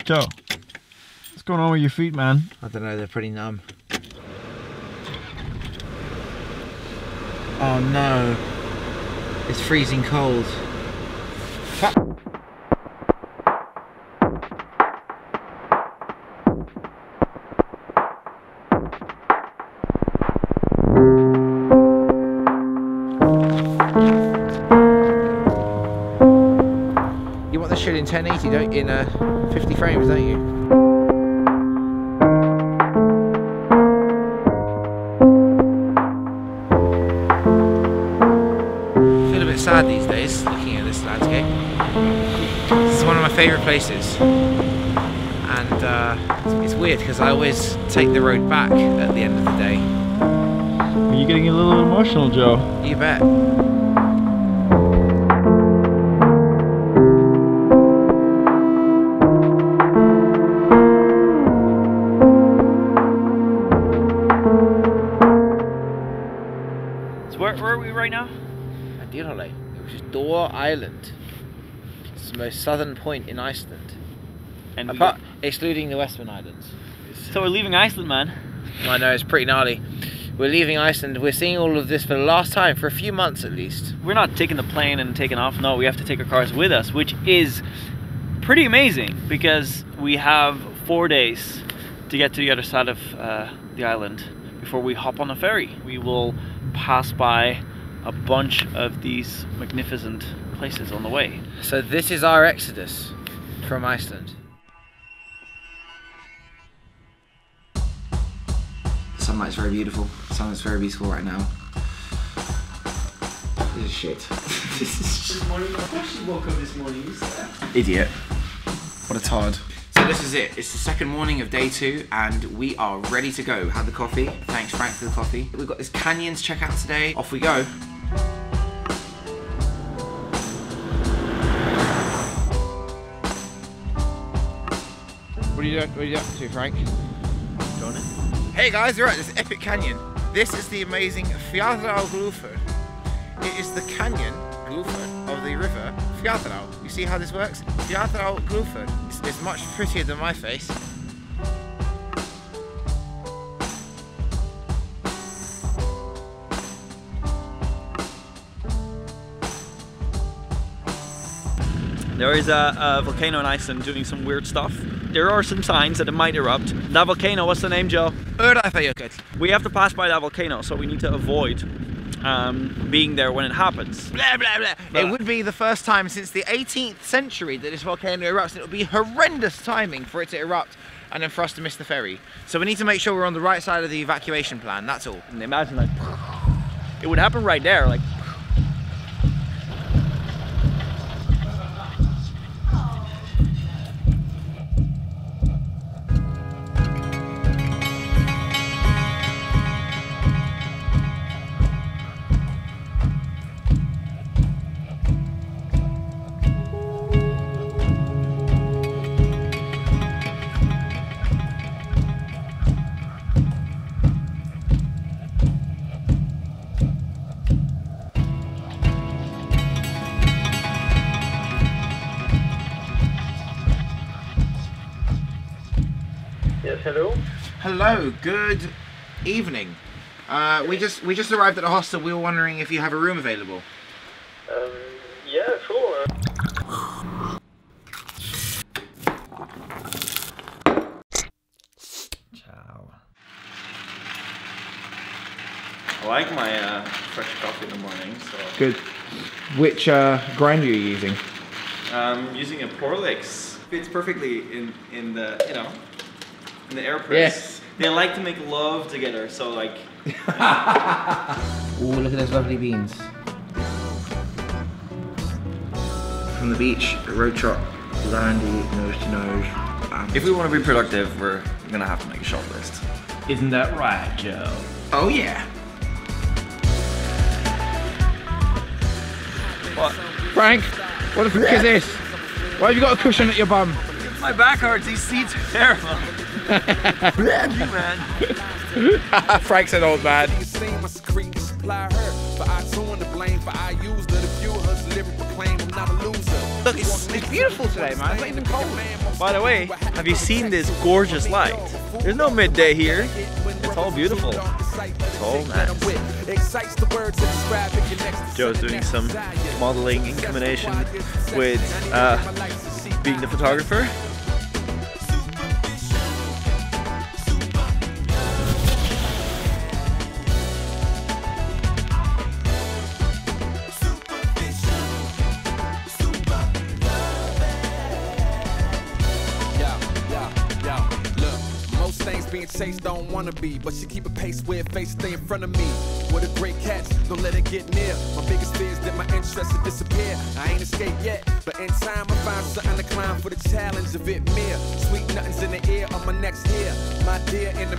Joe, what's going on with your feet, man? I don't know, they're pretty numb. Oh no, it's freezing cold. You want the shit in 1080, don't you? In 50 frames, don't you? I feel a bit sad these days looking at this landscape. This is one of my favourite places, and it's weird because I always take the road back at the end of the day. Are you getting a little emotional, Joe? You bet. Where are we right now? Dyrhólaey, which is Dor Island. It's the most southern point in Iceland. And excluding the Western Islands. So we're leaving Iceland, man. I know, it's pretty gnarly. We're leaving Iceland. We're seeing all of this for the last time, for a few months at least. We're not taking the plane and taking off. No, we have to take our cars with us, which is pretty amazing because we have 4 days to get to the other side of the island before we hop on a ferry. We will pass by a bunch of these magnificent places on the way. So this is our exodus from Iceland. The sunlight's very beautiful. The sun is very beautiful right now. This is shit. This is shit. Of course you woke up this morning, you said. Idiot. What a tard. So this is it. It's the second morning of day 2 and we are ready to go. Had the coffee. Thanks Frank for the coffee. We've got this canyon to check out today. Off we go. What are you doing? What are you up to, Frank? Hey guys, we're at this epic canyon. This is the amazing Fjarðarárglufur. It is the canyon Glufur of the river Fjarðará. You see how this works? Fjarðarárglufur. It's much prettier than my face. There is a volcano in Iceland doing some weird stuff. There are some signs that it might erupt. That volcano, what's the name, Joe? Öræfajökull. We have to pass by that volcano, so we need to avoid being there when it happens. Blah, blah, blah. It would be the first time since the 18th century that this volcano erupts, and it would be horrendous timing for it to erupt and then for us to miss the ferry. So we need to make sure we're on the right side of the evacuation plan, that's all. And imagine, like, it would happen right there, like. Yes, hello. Hello, good evening. We just arrived at the hostel. We were wondering if you have a room available. Yeah, sure. Ciao. I like my fresh coffee in the morning, so. Good. Which grinder are you using? I'm using a Porlix. Fits perfectly in the, you know, in the air press. Yes. They like to make love together, so like. Oh, look at those lovely beans. From the beach, the road trot, landy, nose to nose. If we want to be productive, we're gonna have to make a shot list. Isn't that right, Joe? Oh yeah. What? Frank, what the fuck is this? Why have you got a cushion at your bum? My back hurts. These seats are terrible. Man. Frank's an old man. Look, it's beautiful today, man. It's not even cold. By the way, have you seen this gorgeous light? There's no midday here. It's all beautiful. It's all nice. Joe's doing some modeling in combination with being the photographer. Being chased, don't wanna be, but she keep a pace with face stay in front of me. What a great catch, don't let it get near. My biggest fear is that my interest will disappear. I ain't escaped yet, but in time I find something to climb for the challenge of it mere. Sweet nothing's in the air on my next year, my dear in the